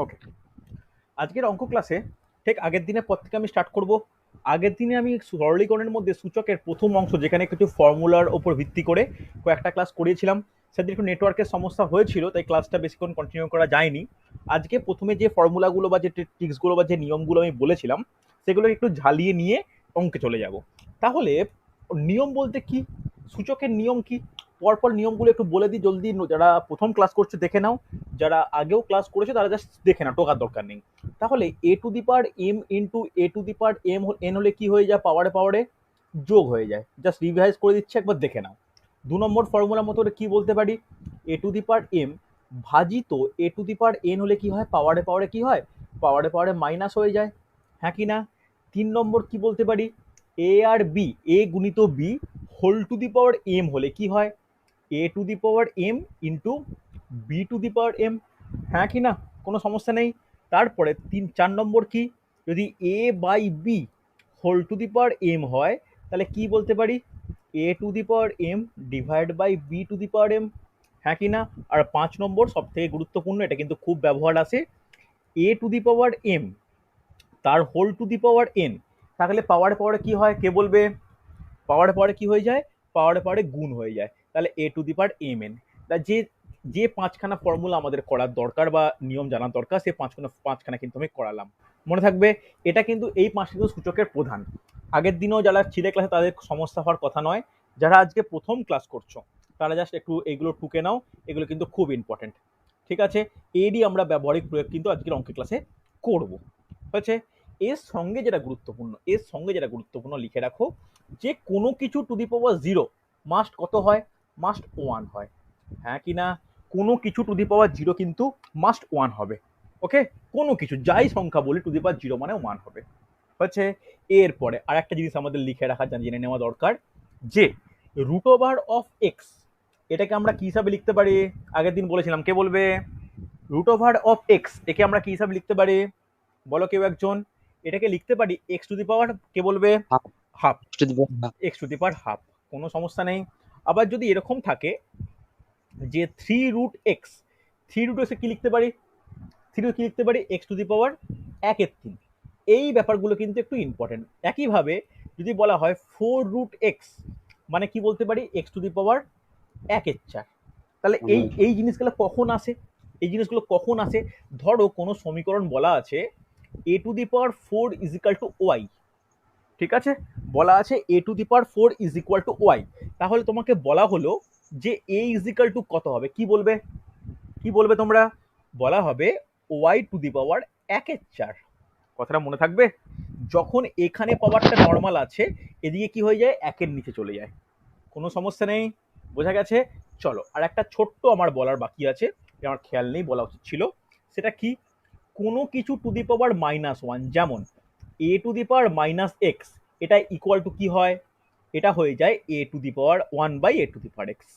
ওকে, আজকের অঙ্ক ক্লাসে ঠিক আগের দিনের পর থেকে আমি স্টার্ট করব। আগের দিনে আমি সরলীকরণের মধ্যে সূচকের প্রথম অংশ, যেখানে কিছু ফর্মুলার ওপর ভিত্তি করে কয়েকটা ক্লাস করিয়েছিলাম, সেদিন একটু নেটওয়ার্কের সমস্যা হয়েছিল, তাই ক্লাসটা বেশিক্ষণ কন্টিনিউ করা যায়নি। আজকে প্রথমে যে ফর্মুলাগুলো বা যে ট্রিক্সগুলো বা যে নিয়মগুলো আমি বলেছিলাম, সেগুলো একটু ঝালিয়ে নিয়ে অঙ্কে চলে যাব। তাহলে নিয়ম বলতে কি, সূচকের নিয়ম কি, পরপর নিয়মগুলো একটু বলে দিই জলদি। যারা প্রথম ক্লাস করছে দেখে নাও, যারা আগেও ক্লাস করেছে তারা জাস্ট দেখে নাও, টোকার দরকার নেই। তাহলে a to the power m into a to the power m n হলে কি হয়ে যায়, পাওয়ারে পাওয়ারে যোগ হয়ে যায়। জাস্ট রিভাইজ করে দিচ্ছে, একবার দেখে নাও। 2 নম্বর ফর্মুলা মতো কি বলতে পারি, a to the power M ভাজিত এ টু দি পাওয়ার এন হলে কি হয়, পাওয়ারে পাওয়ারে কি হয়, পাওয়ারে পাওয়ারে মাইনাস হয়ে যায়, হ্যাঁ কি না। 3 নম্বর কি বলতে পারি, এ আর বি, এ গুণিত b whole to the power m হলে কি হয়, a to the power m into b to the power m, হ্যাঁ কি না, কোনো সমস্যা নেই। তারপরে 4 নম্বর কি, যদি a by b whole to the power m হয়, তাহলে কি বলতে পারি, a to the power m divide by b to the power m, হ্যাঁ কি না। আর 5 নম্বর সব থেকে গুরুত্বপূর্ণ, এটা কিন্তু খুব ব্যবহার আছে, a to the power m তার whole to the power n, তাহলে পাওয়ারে পাওয়ারে কি হয়, কে বলবে, পাওয়ারে পাওয়ারে কি হয়ে যায়, পাওয়ারে পাওয়ারে গুণ হয়ে যায়, তাহলে a to the power m n. তা যে যে 5খানা ফর্মুলা আমাদের করার দরকার বা নিয়ম জানার দরকার, সেই পাঁচখানা কিন্তু আমি করালাম, মনে থাকবে। এটা কিন্তু এই 5টি সূচকের প্রধান। আগের দিনেও যারা ছিলে ক্লাসে তাদের সমস্যা হওয়ার কথা নয়, যারা আজকে প্রথম ক্লাস করছো তারা জাস্ট একটু এগুলো টুকে নাও, এগুলো কিন্তু খুব ইম্পর্টেন্ট। ঠিক আছে, এরই আমরা ব্যবহারিক প্রয়োগ কিন্তু আজকের অঙ্কের ক্লাসে করব। হচ্ছে, এর সঙ্গে যেটা গুরুত্বপূর্ণ লিখে রাখো, যে কোনো কিছু to the power zero must কত হয়, মাস্ট ওয়ান হয়, হ্যাঁ কি না। কোনো কিছু টু দি পাওয়ার জিরো কিন্তু মাস্ট ওয়ান হবে। ওকে, কোনো কিছু যাই সংখ্যা বলি টু দি পাওয়ার জিরো মানে ওয়ান হবে। হচ্ছে, এরপরে আর একটা জিনিস আমাদের লিখে রাখা জেনে নেওয়া দরকার, যে রুট ওভার অফ এক্স, এটাকে আমরা কি হিসাবে লিখতে পারি, আগের দিন বলেছিলাম, কে বলবে, রুট ওভার অফ এক্স একে আমরা কি হিসাবে লিখতে পারি, বলো কেউ একজন। এটাকে লিখতে পারি এক্স টু দি পাওয়ার, কে বলবে, হাফ হাফ, যদি বল না। X to the power half, কোনো সমস্যা নেই। আবার যদি এরকম থাকে যে three root x, three root এক্সে কি লিখতে পারি, থ্রি কি লিখতে পারি, এক্স টু দি পাওয়ার 1/3। এই ব্যাপারগুলো কিন্তু একটু ইম্পর্টেন্ট। একইভাবে যদি বলা হয় ফোর রুট এক্স, মানে কি বলতে পারি, এক্স টু দি পাওয়ার 1/4। তাহলে এই এই জিনিসগুলো কখন আসে, এই জিনিসগুলো কখন আসে, ধরো কোনো সমীকরণ বলা আছে a to the power four is equal to y, ঠিক আছে, বলা আছে a to the power four is equal to y, তাহলে তোমাকে বলা হলো যে এ ইজ ইকাল টু কত হবে, কি বলবে, কি বলবে তোমরা, বলা হবে ওয়াই টু দি পাওয়ার 1/4। কথাটা মনে থাকবে, যখন এখানে পাওয়ারটা নর্মাল আছে, এদিকে কি হয়ে যায়, একের নিচে চলে যায়, কোনো সমস্যা নেই, বোঝা গেছে। চলো, আর একটা ছোট্ট আমার বলার বাকি আছে, আমার খেয়াল নেই, বলা উচিত ছিল, সেটা কি, কোনো কিছু to the power minus one, যেমন a to the power minus x, এটা ইকুয়াল টু কি হয়, এটা হয়ে যায় a to the power one by a to the power x.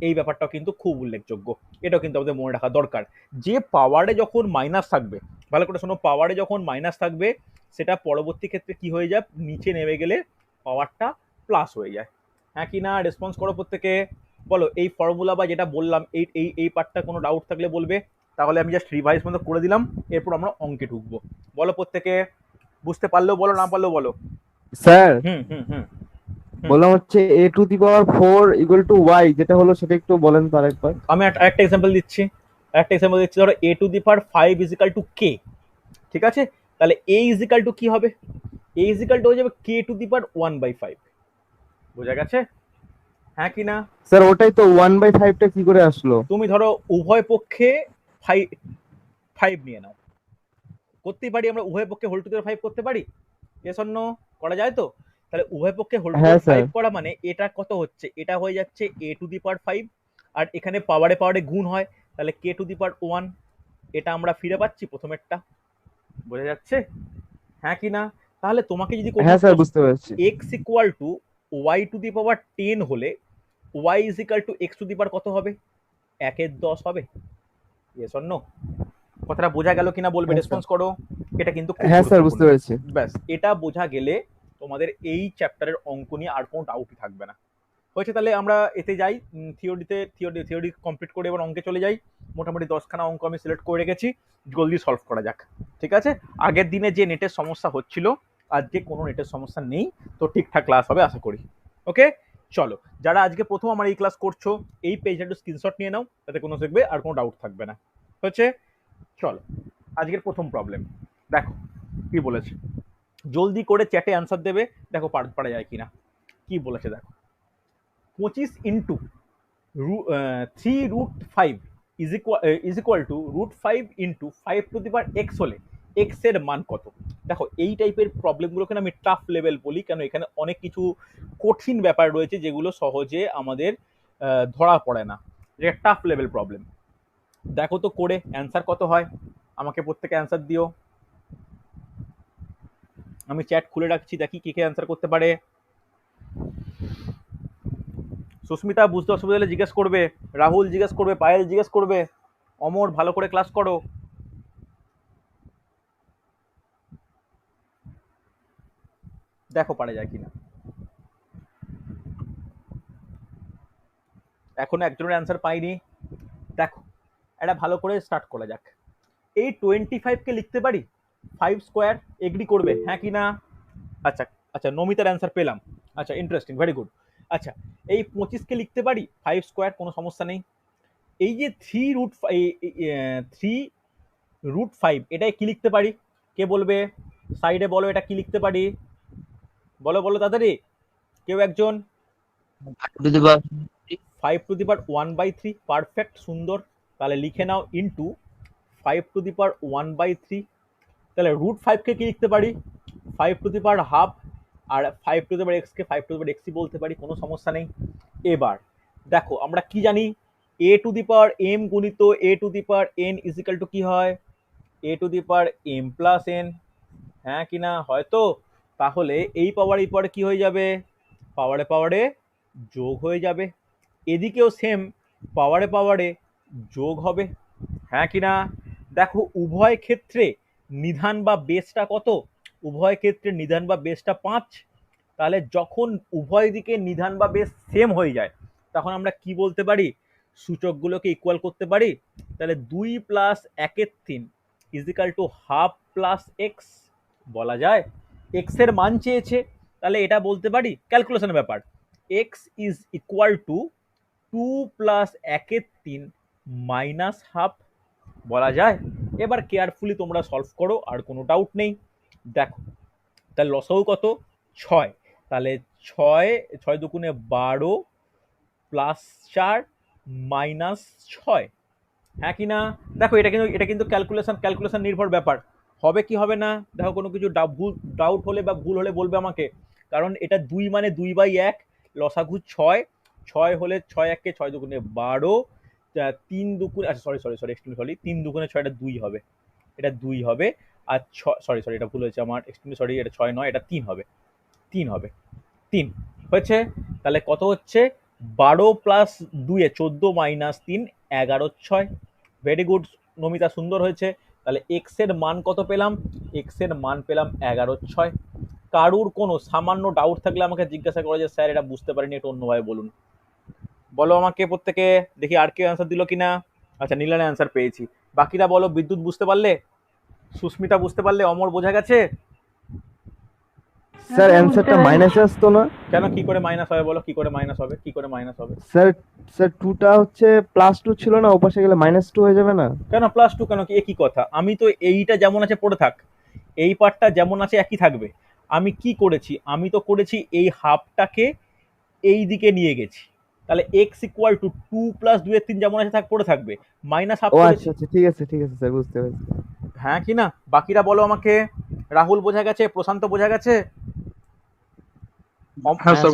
এই ব্যাপারটাও কিন্তু খুব উল্লেখযোগ্য, এটাও কিন্তু আমাদের মনে রাখা দরকার, যে পাওয়ারে যখন মাইনাস থাকবে, ভালো করে শোনো, পাওয়ারে যখন মাইনাস থাকবে, সেটা পরবর্তী ক্ষেত্রে কি হয়ে যায়, নিচে নেমে গেলে পাওয়ারটা প্লাস হয়ে যায়, হ্যাঁ কি না। রেসপন্স করো প্রত্যেকে, বলো এই ফর্মুলা বা যেটা বললাম, এই পার্টটা কোনো ডাউট থাকলে বলবে, তাহলে আমি জাস্ট রিভাইজ মতো করে দিলাম, এরপর আমরা অঙ্কে ঢুকবো। বলো প্রত্যেকে, বুঝতে পারলেও বলো, না পারলেও বলো। স্যার, হুম হুম হুম হুম বললাম হচ্ছে a to the power four equal to y, যেটা হলো সেটা একটু বলেন তো আরেকবার। আমি একটা এক্সাম্পল দিচ্ছি, ধরো a to the power five equal to k, ঠিক আছে, তাহলে এ ইজিক্যাল টু কি হবে, এ ইজিক্যাল টু হয়ে যাবে k to the power one by five, বোঝা গেছে, হ্যাঁ কি না। স্যার ওটাই তো, 1/5টা কি করে আসলো? তুমি ধরো উভয় পক্ষে ফাইভ ফাইভ নিয়ে নাও, করতেই পারি আমরা, উভয় পক্ষে হোল টু দি ফাইভ করতে পারি, এস অন্য করা যায় তো। তাহলে উভয় পক্ষে হোল টু দি হ্যাঁ ফাইভ স্যার। করা মানে এটা কত হচ্ছে, এটা হয়ে যাচ্ছে এ টু দি পাওয়ার ফাইভ, আর এখানে পাওয়ারে পাওয়ারে গুণ হয়, তাহলে কে টু দি পাওয়ার ওয়ান, এটা আমরা ফিরে পাচ্ছি প্রথমেরটা, বোঝা যাচ্ছে, হ্যাঁ কি না। তাহলে তোমাকে যদি কোনো হ্যাঁ স্যার, বুঝতে পারছি। X equal to y to the power 10 হলে y is equal to x to the power কত হবে, 1/10 হবে, ইয়েস অর নো। কথাটা বোঝা গেল কিনা বলবে, হ্যাঁ স্যার। রেসপন্স করো। এটা কিন্তু খুব হ্যাঁ স্যার, গুরুত্বপূর্ণ। বুঝতে পেরেছি। ব্যাস, এটা বোঝা গেলে তোমাদের এই চ্যাপ্টারের অঙ্ক নিয়ে আর কোনো ডাউটই থাকবে না। হয়েছে, তাহলে আমরা এতে যাই, থিওরি কমপ্লিট করে এবার অঙ্কে চলে যাই। মোটামুটি 10খানা অঙ্ক আমি সিলেক্ট করে রেখেছি, জলদি সলভ করা যাক। ঠিক আছে, আগের দিনে যে নেটের সমস্যা হচ্ছিল আজকে কোনো নেটের সমস্যা নেই, তো ঠিকঠাক ক্লাস হবে আশা করি। ওকে, চলো, যারা আজকে প্রথম আমার এই ক্লাস করছো এই পেজটা একটু স্ক্রিনশট নিয়ে নাও, তাতে কোনো দেখবে আর কোনো ডাউট থাকবে না। হচ্ছে, চলো আজকের প্রথম প্রবলেম দেখো কি বলেছে, জলদি করে চ্যাটে অ্যান্সার দেবে, দেখো পারা যায় কিনা। কি বলেছে দেখো, 25 into 3√5 is equal to √5 into 5 to the power x হলে x এর মান কত। দেখো এই টাইপের প্রবলেমগুলোকে আমি টাফ লেভেল বলি, কেন এখানে অনেক কিছু কঠিন ব্যাপার রয়েছে যেগুলো সহজে আমাদের ধরা পড়ে না, এটা টাফ লেভেল প্রবলেম। দেখো তো করে অ্যান্সার কত হয়, আমাকে প্রত্যেকে অ্যান্সার দিও। আমি চ্যাট খুলে রাখছি, দেখি কে কে অ্যান্সার করতে পারে। সুস্মিতা বুঝতে অসুবিধা হলে জিজ্ঞেস করবে, রাহুল জিজ্ঞেস করবে, পায়েল জিজ্ঞেস করবে, অমর ভালো করে ক্লাস করো। দেখো পারা যায় কিনা। এখনো একজনের অ্যান্সার পাইনি। দেখো এটা ভালো করে স্টার্ট করা যাক। এই 25কে লিখতে পারি 5 স্কোয়ার, এগ্রি করবে হ্যাঁ কি না? আচ্ছা আচ্ছা, নমিতার অ্যান্সার পেলাম। আচ্ছা ইন্টারেস্টিং, ভেরি গুড। আচ্ছা, এই 25কে লিখতে পারি 5 স্কোয়ার, কোনো সমস্যা নেই। এই যে 3√5 এটাই কি লিখতে পারি, কে বলবে? সাইডে বলো এটা কি লিখতে পারি, বলো বলো তাড়াতাড়ি কেউ একজন। 5 to the power 1/3, পারফেক্ট, সুন্দর। তাহলে লিখে নাও ইন্টু 5 to the power 1/3। তাহলে √5কে কি লিখতে পারি 5 to the power ½ R 5 to the power x K 5 to the power x বলতে পারি, কোনো সমস্যা নেই। এবার দেখো আমরা কি জানি, a to the power m গুণিত a to the power n is equal two কি হয়, a to the power m+n, হ্যাঁ কি না? হয়তো তাহলে এই পাওয়ারে কি হয়ে যাবে, পাওয়ারে যোগ হয়ে যাবে, এদিকেও সেম পাওয়ারে যোগ হবে, হ্যাঁ কি না? দেখো উভয় ক্ষেত্রে নিধান বা বেসটা কত, উভয় ক্ষেত্রে নিধান বা বেসটা 5। তাহলে যখন উভয় দিকে নিধান বা বেস সেম হয়ে যায় তখন আমরা কি বলতে পারি, সূচকগুলোকে ইকুয়াল করতে পারি। তাহলে 2 + 1/3 is equal to half plus x বলা যায়। এক্স এর মান চেয়েছে, তাহলে এটা বলতে পারি ক্যালকুলেশনের ব্যাপার, x is equal to 2 + 1/3 minus half বলা যায়। এবার কেয়ারফুলি তোমরা সলভ করো, আর কোনো ডাউট নেই। দেখো তাহলে লসাগু কত, 6, তাহলে 6 6 দুগুণে 12 প্লাস 4 মাইনাস 6, হ্যাঁ কি না? দেখো এটা কিন্তু ক্যালকুলেশন নির্ভর ব্যাপার, হবে কি হবে না। দেখো কোনো কিছু ডাউট হলে বা ভুল হলে বলবে আমাকে, কারণ এটা 2 মানে 2/1, লসাগু 6, 6 হলে 6 1 কে 6 দুগুণে 12, 3 দুগুণে, আচ্ছা সরি 3 দুগুণে 6, এটা 2 হবে, এটা 2 হবে। আর সরি এটা ভুল হয়েছে আমার, সরি এটা 6 নয়, এটা 3 হবে, 3 হবে, 3 হয়েছে। তাহলে কত হচ্ছে, 12 plus 2 14 minus 3 11 6, very good Namita, সুন্দর হয়েছে। তাহলে এক্স এর মান কত পেলাম, এক্স এর মান পেলাম 11 6। কারুর কোনো সামান্য ডাউট থাকলে আমাকে জিজ্ঞাসা করে যে স্যার এটা বুঝতে পারিনি, একটু অন্যভাবে বলুন, বলো আমাকে প্রত্যেকে, দেখি আর কেউ অ্যান্সার দিল কিনা। আচ্ছা নীলানের অ্যান্সার পেয়েছি, বাকিরা বলো, বিদ্যুৎ বুঝতে পারলে, সুস্মিতা বুঝতে পারলে, অমর বোঝা গেছে? স্যার অ্যান্সারটা মাইনাসে আসতো না? কেন, কি করে মাইনাস হবে বলো, কি করে মাইনাস হবে, কি করে মাইনাস হবে? স্যার স্যার 2টা হচ্ছে +2 ছিল না, ওপাশে গেলে -2 হয়ে যাবে না? কেন +2 কেন, কি একই কথা, আমি তো এইটা যেমন আছে পড়ে থাক, এই পার্টটা যেমন আছে একই থাকবে। আমি কি করেছি, আমি তো করেছি এই হাফটাকে এই দিকে নিয়ে গেছি, তাহলে এক্স ইকুয়াল টু 2 + 2 এর 3 যেমন আছে থাক পড়ে থাকবে, মাইনাস হাফ ও করেছি, আচ্ছা আচ্ছা, ঠিক আছে স্যার, বুঝতে পেরেছি। হ্যাঁ কি না? বাকিরা বলো আমাকে, রাহুল বোঝা গেছে, প্রশান্ত বোঝা গেছে? হ্যাঁ স্যার।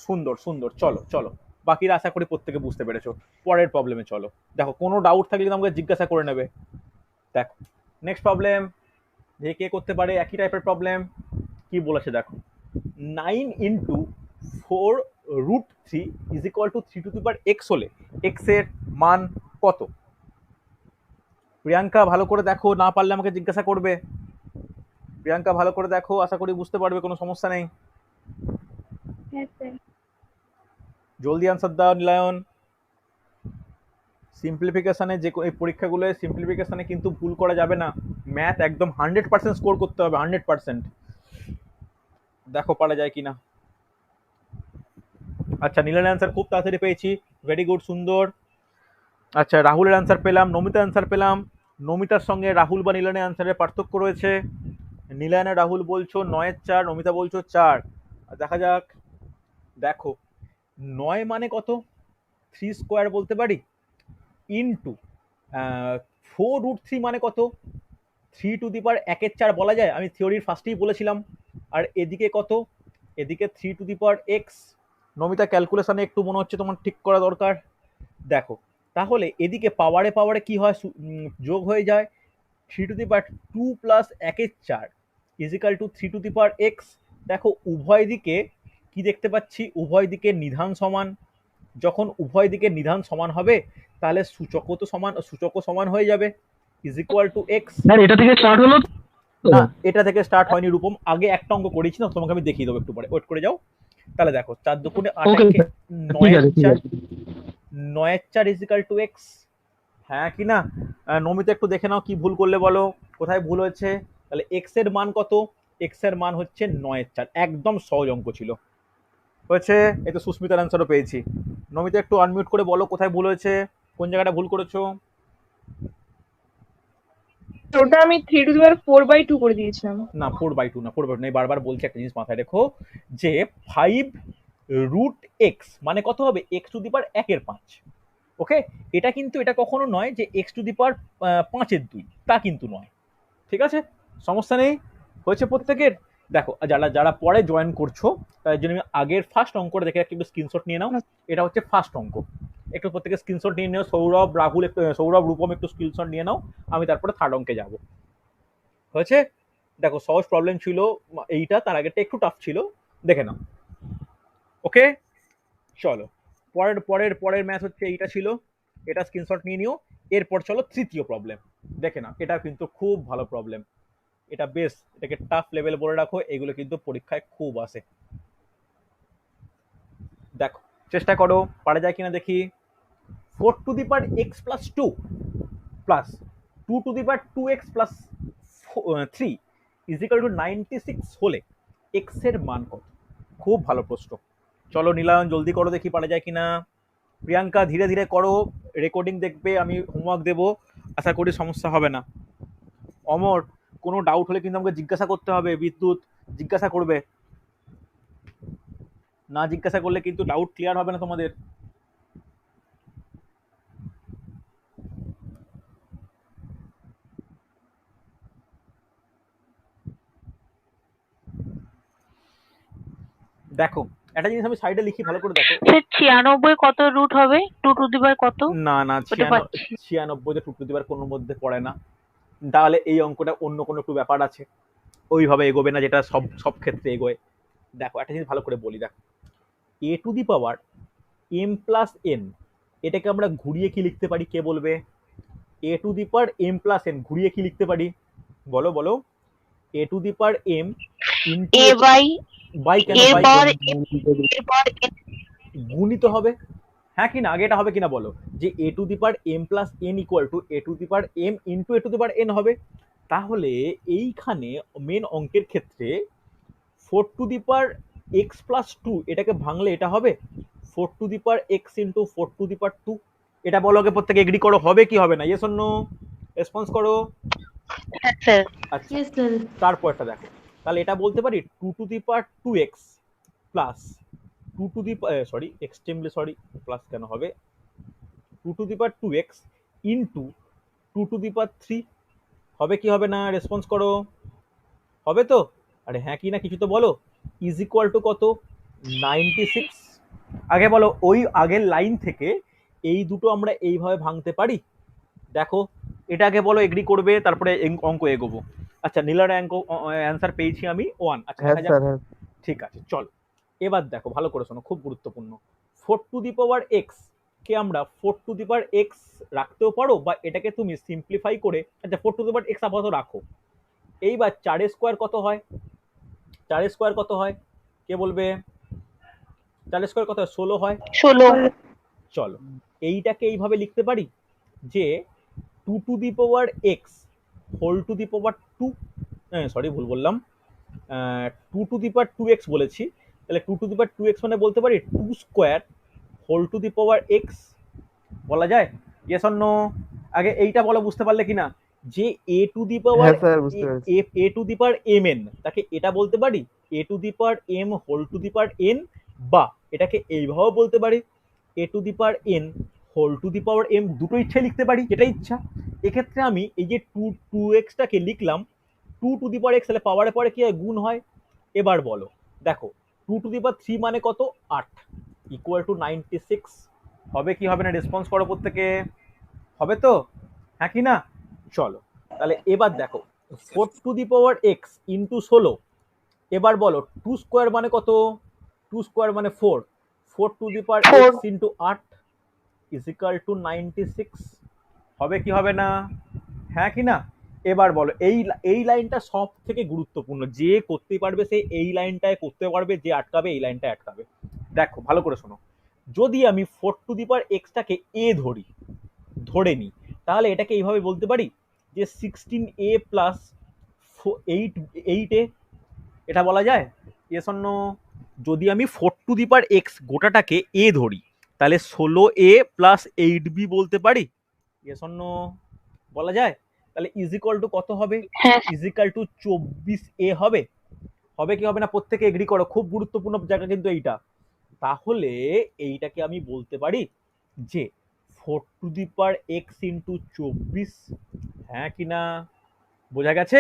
সুন্দর সুন্দর, চলো চলো, বাকিরা আশা করি প্রত্যেকে বুঝতে পেরেছো। পরের প্রবলেমে চলো, দেখো কোনো ডাউট থাকলে আমাকে জিজ্ঞাসা করে নেবে। দেখো নেক্সট প্রবলেম, যে কে করতে পারে একই টাইপের প্রবলেম। কি বলেছে দেখো, 9 into 4√3 is equal two 3 to the power x হলে এক্স এর মান কত। প্রিয়াঙ্কা ভালো করে দেখো, না পারলে আমাকে জিজ্ঞাসা করবে। প্রিয়াঙ্কা ভালো করে দেখো, আশা করি বুঝতে পারবে, কোনো সমস্যা নেই। জলদি আনসার দাও নীলায়ন। সিম্পলিফিকেশনে এই পরীক্ষাগুলোয় সিম্পলিফিকেশনে কিন্তু ভুল করা যাবে না। ম্যাথ একদম 100% স্কোর করতে হবে, 100%। দেখো পারা যায় কিনা। আচ্ছা, নীলের অ্যান্সার খুব তাড়াতাড়ি পেয়েছি, ভেরি গুড, সুন্দর। আচ্ছা, রাহুলের অ্যান্সার পেলাম, নমিতার অ্যান্সার পেলাম। নমিতার সঙ্গে রাহুল বা নীলানের অ্যান্সারের পার্থক্য রয়েছে। নীলায়নে রাহুল বলছো 9-4, নমিতা বলছো 4। দেখা যাক। দেখো, 9 মানে কত? 3 স্কোয়ার বলতে পারি, ইন্টু 4√3 মানে কত? 3 টু দি পাওয়ার 1-4 বলা যায়, আমি থিওরির ফার্স্টেই বলেছিলাম। আর এদিকে কত? এদিকে 3 to the power x। Namita ক্যালকুলেশনে একটু মনে হচ্ছে তোমার ঠিক করা দরকার। দেখো, তাহলে এদিকে পাওয়ারে পাওয়ারে কি হয়, যোগ হয়ে যায়। 3 to the power 2 plus 1-4 is equal to 3 to the power x। দেখো, উভয় দিকে কি দেখতে পাচ্ছি, উভয় দিকে নিধান সমান। যখন উভয় দিকে নিধান সমান হবে, তাহলে সূচকও তো সমান, সূচকও সমান হয়ে যাবে, is equal two x. Sir এটা থেকে স্টার্ট হলো তো? না, এটা থেকে স্টার্ট হয়নি রূপম, আগে একটা অঙ্ক করেছি না, তোমাকে আমি দেখিয়ে দেবো একটু পরে, ওয়েট করে যাও। তাহলে দেখো, 4 দুগুণে 8 ওকে একে ঠিক আছে ঠিক 9-4, আছে। 9-4 ইজিক্যাল টু এক্স। হ্যাঁ কি না? নমিতা একটু দেখে নাও কি ভুল করলে বলো, কোথায় ভুল হয়েছে। তাহলে এক্স এর মান কত? এক্স এর মান হচ্ছে 9-4, একদম সহজ অঙ্ক ছিল। হয়েছে, এই তো সুস্মিতার অ্যান্সারও পেয়েছি। নমিতা একটু আনমিউট করে বলো কোথায় ভুল হয়েছে, কোন জায়গাটা ভুল করেছো। ওটা আমি 3 টু দি পাওয়ার 4/2 করে দিয়েছিলাম। না, 4/2 না, 4/2 না, বারবার বলছি একটা জিনিস মাথায় রেখো, যে 5√x মানে কত হবে? x টু দি পাওয়ার 1/5। ওকে, এটা কিন্তু এটা কখনো নয় যে x টু দি পাওয়ার 5/2, তা কিন্তু নয়। ঠিক আছে, সমস্যা নেই, হয়েছে প্রত্যেকের। দেখো, যারা যারা পরে জয়েন করছো তার জন্য আমি আগের ফার্স্ট অঙ্কটা দেখে একটু স্ক্রিনশট নিয়ে নাও। এটা হচ্ছে ফার্স্ট অঙ্ক, একটু প্রত্যেকে স্ক্রিনশট নিয়ে নাও। সৌরভ, রাহুল একটু, সৌরভ, রূপম একটু স্ক্রিনশট নিয়ে নাও, আমি তারপরে থার্ড অঙ্কে যাব। হয়েছে, দেখো সহজ প্রবলেম ছিল এইটা, তার আগেরটা একটু টাফ ছিল, দেখে নাও। ওকে, চলো, পরের পরের পরের ম্যাথ হচ্ছে এইটা ছিল, এটা স্ক্রিনশট নিয়ে নিও। এরপর চলো তৃতীয় প্রবলেম, দেখে নাও, এটা কিন্তু খুব ভালো প্রবলেম, এটা বেশ, এটাকে টাফ লেভেল বলে রাখো, এগুলো কিন্তু পরীক্ষায় খুব আসে। দেখো, চেষ্টা করো পারা যায় কিনা দেখি। 4 to the power x+2 plus 2 to the power 2x+3 is equal to 96 হলে x এর মান কত? খুব ভালো প্রশ্ন। চলো নীলায়ন, জলদি করো দেখি পারা যায় কিনা। প্রিয়াঙ্কা ধীরে ধীরে করো, রেকর্ডিং দেখবে, আমি হোমওয়ার্ক দেবো, আশা করি সমস্যা হবে না। অমর, কোনো ডাউট হলে কিন্তু আমাকে জিজ্ঞাসা করতে হবে, বিদ্যুৎ জিজ্ঞাসা করবে, না জিজ্ঞাসা করলে কিন্তু ডাউট ক্লিয়ার হবে না তোমাদের। দেখো, একটা জিনিস আমি সাইডে লিখি, ভালো করে দেখো। স্যার 96 কত রুট হবে? 2 টু দি পাওয়ার কত? না না, ওটা পাচ্ছি। 96 টু টু দি পাওয়ার কোনোর মধ্যে পড়ে না। তাহলে এই অঙ্কটা অন্য কোনো একটু ব্যাপার আছে, ওইভাবে এগোবে না যেটা সব সব ক্ষেত্রে এগোয়। দেখো, একটা জিনিস ভালো করে বলি, দেখো, a to the power m+n, এটাকে আমরা ঘুরিয়ে কি লিখতে পারি, কে বলবে? a to the power m+n ঘুরিয়ে কি লিখতে পারি, বলো বলো। a to the power m into A bye bye কেন, এ বাই পাওয়ার এ পাওয়ার গুণিত হবে। হ্যাঁ কি না, আগে এটা হবে কিনা বলো, যে a to the power m+n equal to a to the power m into a to the power n হবে। তাহলে এইখানে মেন অঙ্কের ক্ষেত্রে 4 টু দি পাওয়ার x+2 এটাকে ভাঙলে এটা হবে 4 to the power x into 4 to the power 2। এটা বলো আগে, প্রত্যেকে এগ্রি করো, হবে কি হবে না, ইয়েস অর নো, রেসপন্স করো। হ্যাঁ স্যার। আচ্ছা, তারপরটা দেখো, তাহলে এটা বলতে পারি 2 to the power 2x plus 2 to the power plus কেন হবে, 2 to the power 2x into 2 to the power 3। হবে কি হবে না, রেসপন্স করো, হবে তো? আরে হ্যাঁ কি না কিছু তো বলো। ইজ ইকুয়াল টু কত? 96। আগে বলো, ওই আগের লাইন থেকে এই দুটো আমরা এইভাবে ভাঙতে পারি। দেখো, এটা আগে বলো, এগ্রি করবে, তারপরে অঙ্ক এগোবো। আচ্ছা, নীলার অ্যান্সার পেয়েছি আমি 1। আচ্ছা, হ্যাঁ দেখা যাক। স্যার, হ্যাঁ। ঠিক আছে, চলো এবার দেখো, ভালো করে শোনো, খুব গুরুত্বপূর্ণ। 4 টু দি পাওয়ার x কে আমরা 4 টু দি পাওয়ার x রাখতেও পারো, বা এটাকে তুমি সিম্পলিফাই করে, আচ্ছা 4 টু দি পাওয়ার x আপাতত রাখো। এইবার 4 স্কোয়ার কত হয়? 4 স্কোয়ার কত হয়, কে বলবে? 4 স্কোয়ার কত হয়? 16 হয়। 16। চলো, এইটাকে এইভাবে লিখতে পারি, যে 2 to the power x whole to the power 2, sorry ভুল বললাম, 2 to the power 2x বলেছি, তাহলে 2 to the power 2x মানে বলতে পারি 2 square whole to the power x, বলা যায়? Yes or no? আগে এইটা বলো বুঝতে পারলে কিনা, যে a টু দি পাওয়ার হ্যাঁ স্যার, বুঝতে পেরেছি। a to the power mn, তাকে এটা বলতে পারি a to the power m whole to the power n, বা এটাকে এইভাবেও বলতে পারি a to the power n whole to the power m, দুটো ইচ্ছাই লিখতে পারি, যেটা ইচ্ছা। এক্ষেত্রে আমি এই যে 2x টাকে লিখলাম 2 to the power x, তাহলে পাওয়ারে পরে কি হয়, গুণ হয়। এবার বলো, দেখো 2 to the power 3 মানে কত, 8, ইকুয়াল টু 96, হবে কি হবে না, রেসপন্স করো প্রত্যেকে, হবে তো, হ্যাঁ কি না? চলো তাহলে এবার দেখো 4 to the power x into 16, এবার বলো 2 স্কোয়ার মানে কত, 2 স্কোয়ার মানে 4, 4 to the power four. x into 8 is equal to 96, হবে কি হবে না, হ্যাঁ কি না? এবার বলো, এই লাইনটা সব থেকে গুরুত্বপূর্ণ, যে করতে পারবে সে এই লাইনটায় করতে পারবে, যে আটকাবে এই লাইনটায় আটকাবে। দেখো ভালো করে শোনো, যদি আমি 4 to the power x-টাকে a ধরে নিই, তাহলে এটাকে এইভাবে বলতে পারি যে 16a প্লাস 8a, এটা বলা যায়? Yes or no? যদি আমি 4 to the power x গোটাটাকে a ধরি, তাহলে 16a প্লাস 8b বলতে পারি? Yes or no? বলা যায়? তাহলে ইজ ইকুয়াল টু কত হবে, হ্যাঁ ইজ ইকুয়াল টু 24a হবে। হবে কি হবে না, প্রত্যেকে এগ্রি করো, খুব গুরুত্বপূর্ণ জায়গা কিন্তু এইটা। তাহলে এইটাকে আমি বলতে পারি যে 4 to the power x into 24, হ্যাঁ কি না, বোঝা গেছে,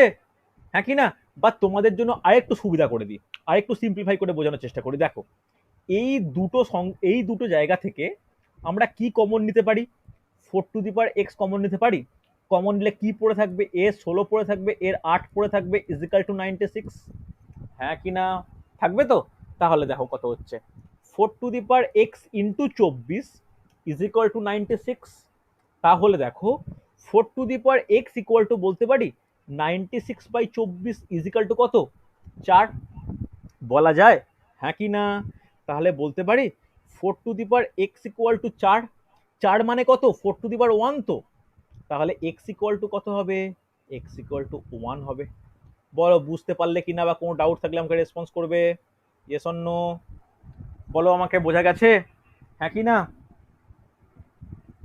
হ্যাঁ কি না? বা তোমাদের জন্য আরেকটু সুবিধা করে দিই, আরেকটু সিম্পলিফাই করে বোঝানোর চেষ্টা করি। দেখো এই দুটো জায়গা থেকে আমরা কি কমন নিতে পারি, 4 to the power x common নিতে পারি। কমন নিলে কি পড়ে থাকবে, এর 16 পড়ে থাকবে, এর 8 পড়ে থাকবে, ইজিক্যাল টু 96, হ্যাঁ কি না? থাকবে তো? তাহলে দেখো কত হচ্ছে, 4 to the power x into 24 is equal two 96। তাহলে দেখো 4 to the power x equal two বলতে পারি 96/24 ইজ ইকুয়াল টু কত, 4, বলা যায়, হ্যাঁ কি না? তাহলে বলতে পারি 4 to the power x equal two 4, 4 মানে কত, 4 to the power 1 তো, তাহলে x ইকুয়াল টু কত হবে, x ইকুয়াল টু 1 হবে। বলো বুঝতে পারলে কিনা, বা কোনো ডাউট থাকলে আমাকে রেসপন্স করবে, ইয়েস অর নো? বলো আমাকে, বোঝা গেছে, হ্যাঁ কি না?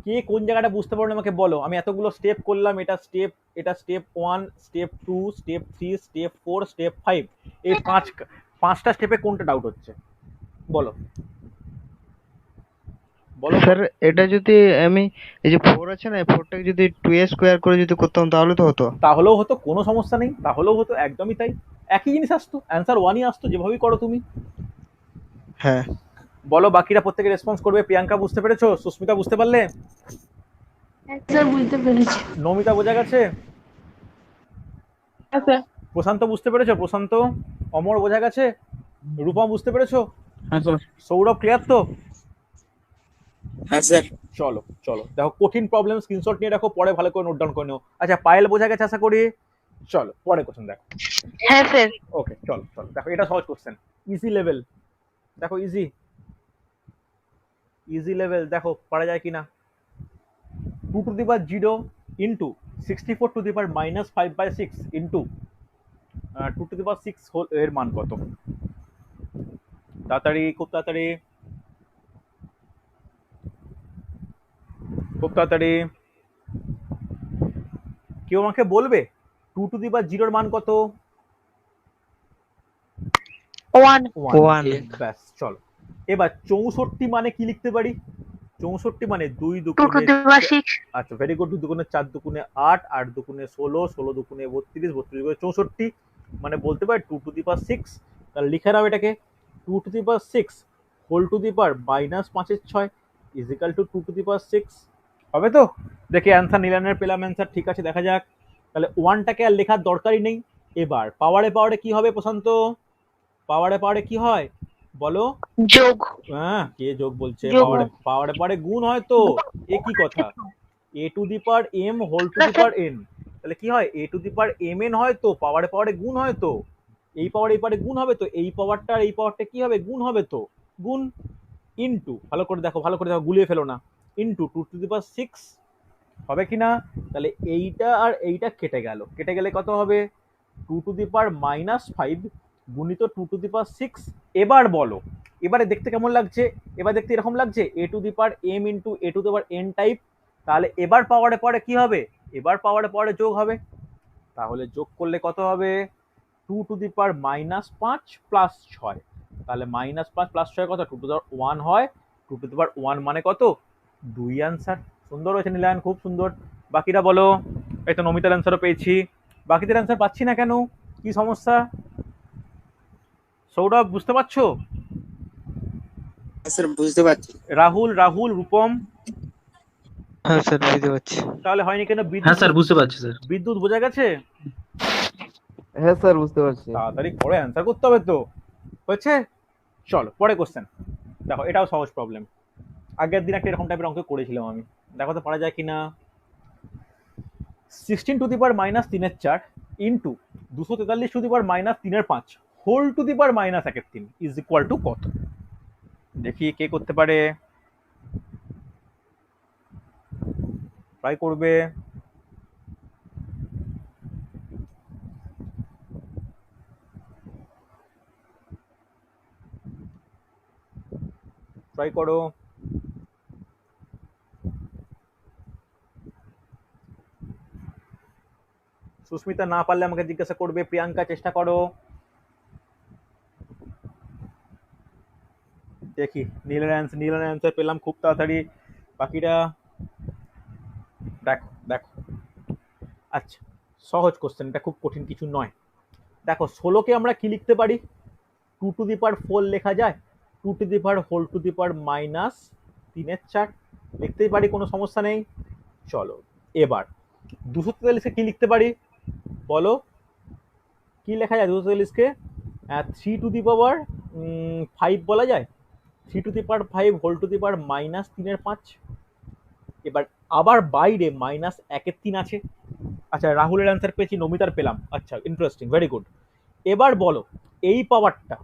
কে কোন জায়গাটা বুঝতে পারো আমাকে বলো। আমি এতগুলো স্টেপ করলাম, এটা step 1, step 2, step 3, step 4, step 5, এই পাঁচটা স্টেপে কোনটা ডাউট হচ্ছে বলো, বলো। স্যার এটা যদি আমি এই যে 4 আছে না, এই 4টাকে যদি 2a স্কোয়ার করে যদি করতাম তাহলে তো হতো। তাহলেও হতো, কোনো সমস্যা নেই, তাহলেও হতো, একদমই তাই, একই জিনিস আসতো, অ্যান্সার 1ই আসতো, যেভাবেই করো তুমি। হ্যাঁ বলো বাকিরা প্রত্যেকে রেসপন্স করবে। প্রিয়াঙ্কা বুঝতে পেরেছো? সুস্মিতা বুঝতে পারলে? স্যার বুঝতে পেরেছি। নমিতা বোঝা গেছে? হ্যাঁ স্যার। প্রশান্ত বুঝতে পেরেছো? প্রশান্ত, অমর বোঝা গেছে? রূপম বুঝতে পেরেছো? হ্যাঁ স্যার। সৌরভ ক্লিয়ার তো? হ্যাঁ স্যার। চলো চলো দেখো, কঠিন প্রবলেম স্ক্রিনশট নিয়ে রাখো, পরে ভালো করে নোট ডাউন করে নিও। আচ্ছা পায়েল বোঝা গেছে আশা করি। চলো পরে কোশ্চেন দেখো। হ্যাঁ স্যার। ওকে চলো চলো দেখো, এটা সহজ কোশ্চেন, ইজি লেভেল, দেখো ইজি লেভেল, দেখো পারা যায় কিনা। 2 to the power 0 into 64 to the power -5/6 into 2 to the power 6 এর মান কত? তাড়াতাড়ি, খুব তাড়াতাড়ি, খুব তাড়াতাড়ি, কেউ আমাকে বলবে 2 to the power 0 মান কত? 1। 1। ব্যাস চলো। এবার 64 মানে কি লিখতে পারি? 64 মানে 2 2 to দুগুণে, the power 6। আচ্ছা ভেরি গুড, 2 দুগুণে 4 দুগুণে 8, 8 দুগুণে 16, 16 দুগুণে 32, 32 দুগুণে 64, মানে বলতে পারি 2 to the power 6। তাহলে লিখে নাও এটাকে 2 to the power 6 whole to the power -5/6 is equal to 2 to the power 6, হবে তো? দেখে অ্যান্সার নিলানের পেলাম অ্যান্সার, ঠিক আছে দেখা যাক। তাহলে 1টাকে আর লেখার দরকারই নেই। এবার পাওয়ারে কি হবে প্রশান্ত? পাওয়ারে কি হয় বলো? যোগ। হ্যাঁ, কে যোগ বলছে? যোগ। পাওয়ারে গুণ হয় তো, এ কি কথা? a to the power m whole to the power n, তাহলে কি হয়, a to the power mn হয় তো, পাওয়ারে গুণ হয় তো, এই পাওয়ারে গুণ হবে তো, এই পাওয়ারটা আর এই পাওয়ারটা কি হবে, গুণ হবে তো, গুণ ইনটু, ভালো করে দেখো গুলিয়ে ফেলো না, ইনটু 2 to the power 6 হবে কি না? তাহলে এইটা আর এইটা কেটে গেল, কেটে গেলে কত হবে? 2⁻⁻5 গুণিত 2⁻6। এবার বলো, এবারে দেখতে কেমন লাগছে? এবার দেখতে এরকম লাগছে a⁻m ইন্টু a⁴n টাইপ। তাহলে এবার পাওয়ারে পরে কি হবে? এবার পাওয়ারে পরে যোগ হবে। তাহলে যোগ করলে কত হবে? 2⁻5 প্লাস 6। তাহলে -5 প্লাস 6 কত? 2⁻1 হয়। 2⁻1 মানে কত? 2 আনসার। সুন্দর হয়েছে নীলায়ন, খুব সুন্দর। বাকিরা বলো। এই তো নমিতার অ্যান্সারও পেয়েছি, বাকিদের অ্যান্সার পাচ্ছি না কেন? কি সমস্যা? সৌরভ বুঝতে পারছো? হ্যাঁ স্যার, বুঝতে পারছি। রাহুল রূপম? হ্যাঁ স্যার বুঝতে পারছি। তাহলে হয়নি কেন? হ্যাঁ বিদ্যুৎ স্যার বুঝতে পারছি স্যার। বিদ্যুৎ বোঝা গেছে? হ্যাঁ স্যার বুঝতে পারছি। তাড়াতাড়ি করে অ্যান্সার করতে হবে তো। হয়েছে? চলো পরে কোশ্চেন। দেখো এটাও সহজ প্রবলেম, আগের দিন একটা এরকম টাইপের অঙ্ক করেছিলাম আমি। দেখো তো পারা যায় কিনা। 16⁻³ into 243⁻³ whole to the power -1/3 is equal to কত? দেখি কে করতে পারে, ট্রাই করবে। ট্রাই করো। সুস্মিতা না পারলে আমাকে জিজ্ঞাসা করবে। প্রিয়াঙ্কা চেষ্টা করো। দেখি নীলের অ্যান্সার পেলাম খুব তাড়াতাড়ি। বাকিরা দেখো দেখো। আচ্ছা, সহজ কোশ্চেন, এটা খুব কঠিন কিছু নয়। দেখো 16কে আমরা কি লিখতে পারি? 2⁴ লেখা যায়। 2⁻⁻³ লিখতেই পারি, কোনো সমস্যা নেই। চলো এবার 243কে কি লিখতে পারি বলো? কি লেখা যায় 243কে? 3⁵ বলা যায়। 3⁵ হোল টু দি পাওয়ার -3/5। এবার আবার বাইরে -1/3 আছে। আচ্ছা, রাহুলের অ্যান্সার পেয়েছি, নমিতার পেলাম। আচ্ছা, ইন্টারেস্টিং, ভেরি গুড। এবার বলো এই পাওয়ারটা,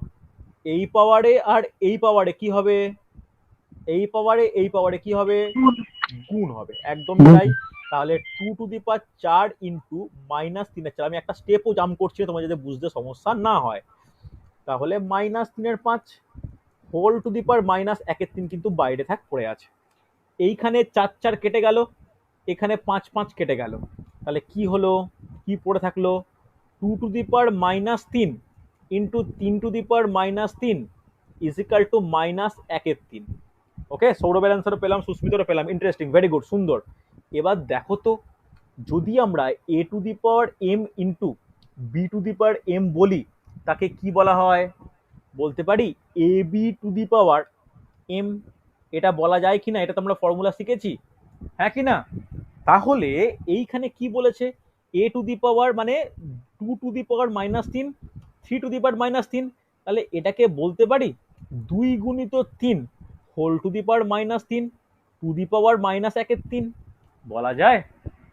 এই পাওয়ারে আর এই পাওয়ারে কি হবে? এই পাওয়ারে কি হবে? গুণ হবে, একদমই তাই। তাহলে 2⁴ ইন্টু -3/4। আমি একটা স্টেপও জাম্প করছি তোমার যাতে বুঝতে সমস্যা না হয়। তাহলে -3/5 হোল টু দি পাওয়ার -1/3 কিন্তু বাইরে পড়ে আছে। এইখানে 4 কেটে গেল, এখানে 5 কেটে গেল। তাহলে কি হলো? কি পড়ে থাকলো? 2⁻³ ইন্টু 3⁻³ ইজ ইকাল টু -1/3। ওকে, সৌরভের অ্যান্সারও পেলাম, সুস্মিতারও পেলাম। ইন্টারেস্টিং, ভেরি গুড, সুন্দর। এবার দেখো তো, যদি আমরা a⁴m ইন্টু b⁴m বলি, তাকে কি বলা হয়? বলতে পারি ab⁴m। এটা বলা যায় কিনা? এটা তো আমরা ফর্মুলা শিখেছি, হ্যাঁ কি না? তাহলে এইখানে কি বলেছে? a⁴ মানে 2⁻³ 3⁻³ তাহলে এটাকে বলতে পারি 2 × 3 হোল টু দি পাওয়ার -3 2⁻⁻1/3 বলা যায়।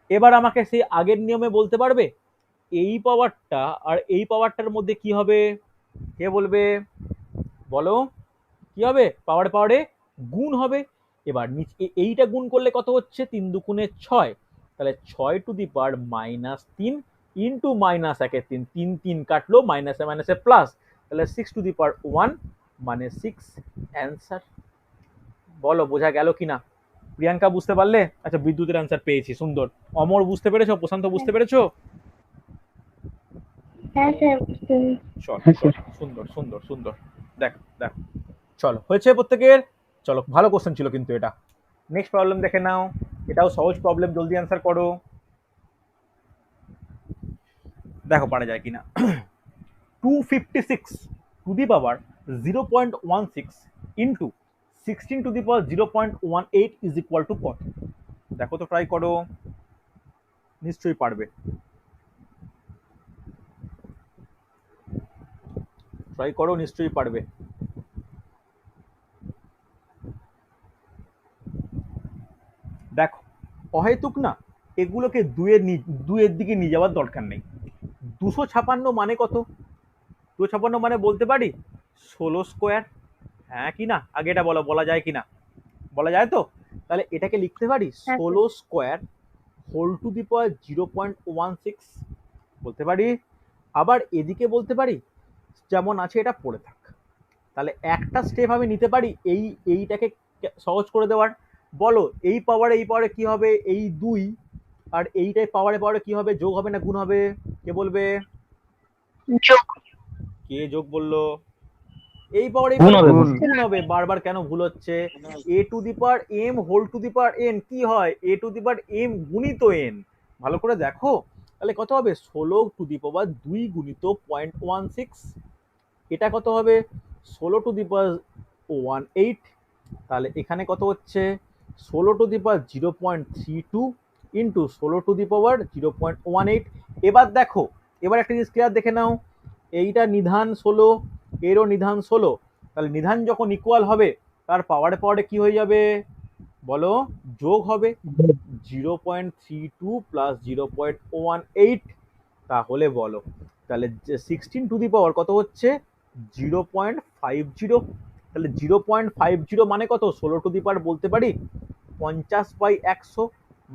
এবার আমাকে সেই আগের নিয়মে বলতে পারবে এই পাওয়ারটা আর এই পাওয়ারটার মধ্যে কি হবে? কে বলবে বলো? কি হবে? পাওয়ারে পাওয়ারে গুণ হবে। এবার এইটা গুণ করলে কত হচ্ছে? 3 × 2 = 6। তাহলে 6⁻³ ইন্টু -1/3, 3 কাটলো, মাইনাসে মাইনাসে প্লাস, তাহলে 6⁻1 মানে 6 অ্যান্সার। বলো বোঝা গেল কিনা? প্রিয়াঙ্কা বুঝতে পারলে? আচ্ছা, বিদ্যুতের অ্যান্সার পেয়েছি, সুন্দর। অমর বুঝতে পেরেছো? প্রশান্ত বুঝতে পেরেছো? হ্যাঁ স্যার বুঝতে চল চল, সুন্দর সুন্দর সুন্দর। দেখো দেখো, চলো হয়েছে প্রত্যেকের। চলো, ভালো কোশ্চেন ছিল কিন্তু এটা। নেক্সট প্রবলেম দেখে নাও, এটাও সহজ প্রবলেম, জলদি অ্যান্সার করো। দেখো পারা যায় কিনা। 256 two the power 0.16 into 16 to the power 0.18 is equal to কত? দেখো তো, ট্রাই করো, নিশ্চয়ই পারবে। ট্রাই করো, নিশ্চয়ই পারবে। দেখো অহেতুক না, এগুলোকে দুয়ের দিকে নিয়ে যাওয়ার দরকার নেই। 256 মানে কত? 256 মানে বলতে পারি 16²। হ্যাঁ কি না? আগে এটা বলো, বলা যায় কিনা? বলা যায় তো? তাহলে এটাকে লিখতে পারি হ্যাঁ, 16² হোল টু দি পাওয়ার 0.16 বলতে পারি। আবার এদিকে বলতে পারি যেমন আছে এটা পড়ে থাক। তাহলে একটা স্টেপ আমি নিতে পারি এইটাকে সহজ করে দেওয়ার। বলো এই পাওয়ারে কি হবে? এই 2 আর এইটাই পাওয়ারে কি হবে? যোগ হবে না গুণ হবে? কে বলবে? যোগ। কে যোগ বললো? এই পাওয়ারে গুণ হবে। গুণ হবে। বারবার কেন ভুল হচ্ছে? A to the power m whole to the power n কি হয়? A to the power m গুণিত এন। ভালো করে দেখো, তাহলে কত হবে? 16 টু দি পাওয়ার 2 গুণিত 0.16। এটা কত হবে? 16 টু দি পাওয়ার 18। তাহলে এখানে কত হচ্ছে? 16 to the power 0.32 into 16 to the power 0.18। এবার দেখো, এবার একটা জিনিস ক্লিয়ার দেখে নাও, এইটা নিধান 16, এরও নিধান 16। তাহলে নিধান যখন ইকুয়াল হবে তার পাওয়ারে কি হয়ে যাবে? বলো, যোগ হবে। 0.32 প্লাস 0.18। তাহলে বলো, তাহলে 16 টু দি পাওয়ার কত হচ্ছে? 0.50। তাহলে 0.50 মানে কত? 16 টু দি পাওয়ার বলতে পারি 50/100,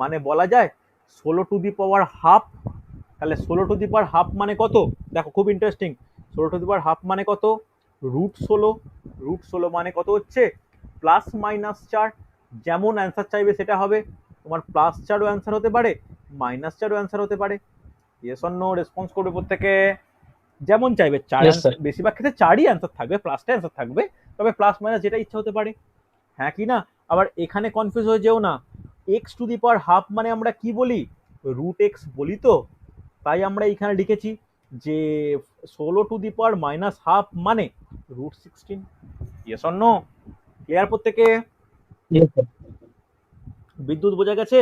মানে বলা যায় 16 টু দি পাওয়ার হাফ। তাহলে 16 টু দি পাওয়ার হাফ মানে কত? দেখো খুব interesting. 16 to the power half মানে কত? √16। √16 মানে কত হচ্ছে? +-4। যেমন অ্যান্সার চাইবে সেটা হবে। তোমার +4ও অ্যান্সার হতে পারে, -4ও অ্যান্সার হতে পারে। ইয়েস অর নো রেসপন্স করবে প্রত্যেকে, যেমন চাইবে। চার Yes, sir. বেশিরভাগ ক্ষেত্রে 4ই অ্যান্সার থাকবে, প্লাসটা অ্যান্সার থাকবে, তবে প্লাস মাইনাস যেটা ইচ্ছা হতে পারে। হ্যাঁ কি না? আবার এখানে কনফিউজ হয়ে যেও না। X to the power half মানে আমরা কি বলি? √x বলি তো। তাই আমরা এখানে লিখেছি যে 16 টু দি পাওয়ার -হাফ মানে √16। Yes or no? ক্লিয়ার প্রত্যেকে? Yes, sir. বিদ্যুৎ বোঝা গেছে?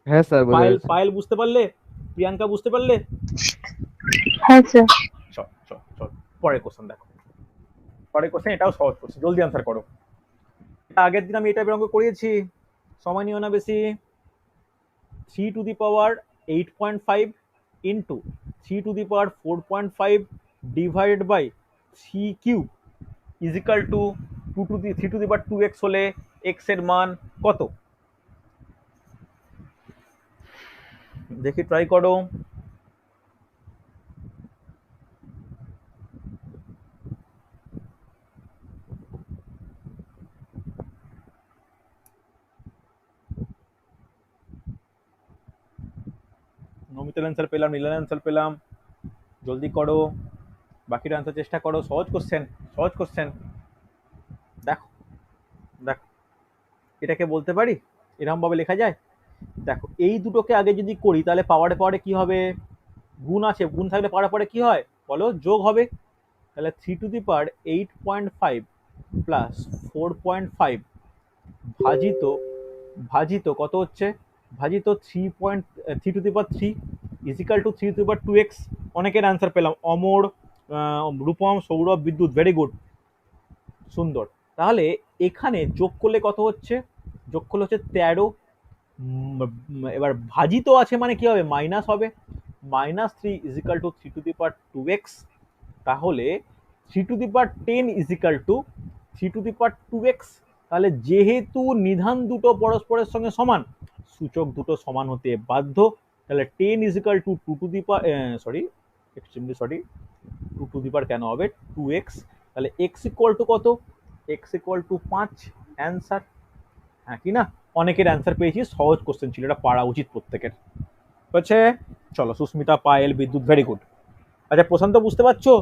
হ্যাঁ স্যার, বোঝা পায়েল গেছে। পায়েল বুঝতে পারলে? প্রিয়াঙ্কা বুঝতে পারলে? হ্যাঁ স্যার। চল চল চল, পরের কোশ্চেন দেখো। পরের কোশ্চেন এটাও সহজ কোশ্চেন, জলদি অ্যান্সার করো। এটা আগের দিন আমি এটা অঙ্ক করিয়েছি, সময় নিও না বেশি। 3 to the power 8.5 into 3 to the power 4.5 divided by 3 cube is equal to 3 to the power 2x হলে x এর মান কত? দেখি ট্রাই করো। নমিতার অ্যান্সার পেলাম, নীলার অ্যান্সার পেলাম, জলদি করো, বাকিটা অ্যান্সার চেষ্টা করো। সহজ কোশ্চেন, সহজ কোশ্চেন। দেখো দেখো, এটাকে বলতে পারি এরকম ভাবে লেখা যায়। দেখো এই দুটোকে আগে যদি করি তাহলে পাওয়ারে কি হবে? গুণ আছে, গুণ থাকলে পাওয়ারে কি হয় বলো? যোগ হবে। তাহলে 3 টু দি পাওয়ার 8.5 প্লাস 4.5 ভাজিত ভাজিত কত হচ্ছে? ভাজিত 3 to the power 3 is equal to 3 to the power 2x। অনেকের অ্যান্সার পেলাম, অমর, রূপম, সৌরভ, বিদ্যুৎ, ভেরি গুড, সুন্দর। তাহলে এখানে যোগ করলে কত হচ্ছে? যোগ করলে হচ্ছে 13। এবার ভাজিত আছে মানে কি হবে? মাইনাস হবে। -3 is equal to 3 to the power 2x। তাহলে 3 to the power 10 is equal to 3 to the power 2x। তাহলে যেহেতু নিধান দুটো পরস্পরের সঙ্গে সমান, সূচক দুটো সমান হতে বাধ্য। তাহলে 10 is equal to 2 to the power extremely sorry 2 to the power কেন হবে? 2x। তাহলে x ইকুয়াল টু কত? x equal to 5। অ্যান্সার। হ্যাঁ কি না? অনেকের অ্যান্সার পেয়েছি, সহজ কোশ্চেন ছিল, এটা পারা উচিত প্রত্যেকের। হচ্ছে, চলো সুস্মিতা, পায়েল, বিদ্যুৎ, ভেরি গুড। আচ্ছা প্রশান্ত বুঝতে পারছো?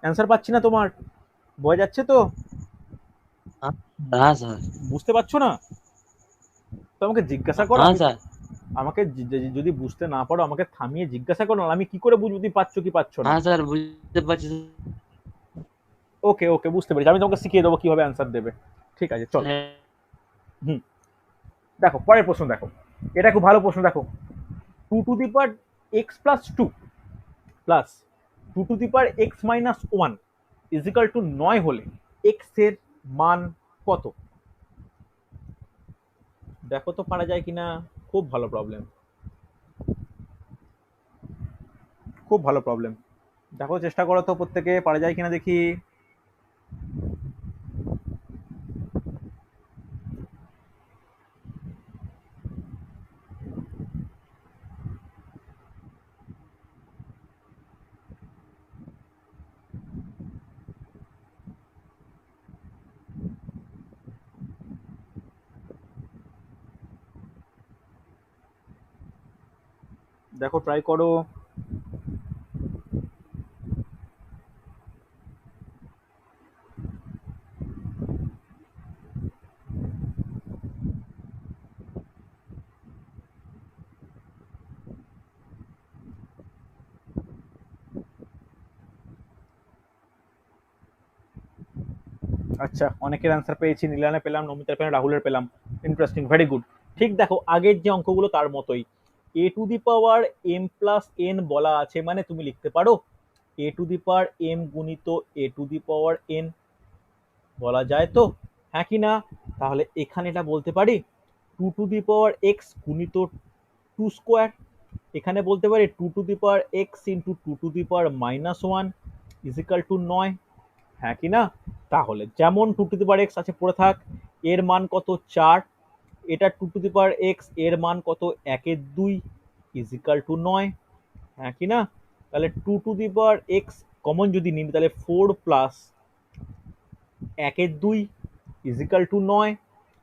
অ্যান্সার পাচ্ছি না তোমার, বোঝা যাচ্ছে তো? হ্যাঁ স্যার। বুঝতে পারছো না তো আমাকে জিজ্ঞাসা করো। হ্যাঁ স্যার। আমাকে যদি বুঝতে না পারো আমাকে থামিয়ে জিজ্ঞাসা করো, আমি কি করে বুঝবো তুমি পাচ্ছ কি পাচ্ছ না? হ্যাঁ স্যার, বুঝতে পারছি। ওকে ওকে, বুঝতে পেরেছি, আমি তোমাকে শিখিয়ে দেবো কিভাবে অ্যান্সার দেবে। ঠিক আছে চলো। হুম, দেখো পরের প্রশ্ন দেখো, এটা খুব ভালো প্রশ্ন। দেখো 2 to the power x plus 2 plus 2 to the power x minus 1 is equal to 9 হলে x এর মান কত? দেখো তো পারা যায় কিনা। খুব ভালো প্রবলেম, খুব ভালো প্রবলেম। দেখো চেষ্টা করো তো প্রত্যেকে, পারা যায় কিনা দেখি। দেখো ট্রাই করো। আচ্ছা, অনেকের অ্যান্সার পেয়েছি, নীলানে পেলাম, নমিতার পেলাম, রাহুলের পেলাম। Interesting, very good. ঠিক দেখো আগের যে অঙ্কগুলো তার মতোই, a to the power m plus n বলা আছে, মানে তুমি লিখতে পারো এ টু দি পাওয়ার এম গুণিত এ টু দি পাওয়ার এন, বলা যায় তো, হ্যাঁ কি না? তাহলে এখানে এটা বলতে পারি two to the power x গুণিত টু স্কোয়ার, এখানে বলতে পারি two to the power x into two to the power minus one is equal to 9, হ্যাঁ কি না? তাহলে যেমন two to the power x আছে পড়ে থাক, এর মান কত 4, এটা two to the power x এর মান কত 1/2 ইজিক্যাল টু 9, হ্যাঁ কি না? তাহলে two to the power x common যদি নিই তাহলে 4 প্লাস 1/2 ইজিক্যাল টু 9,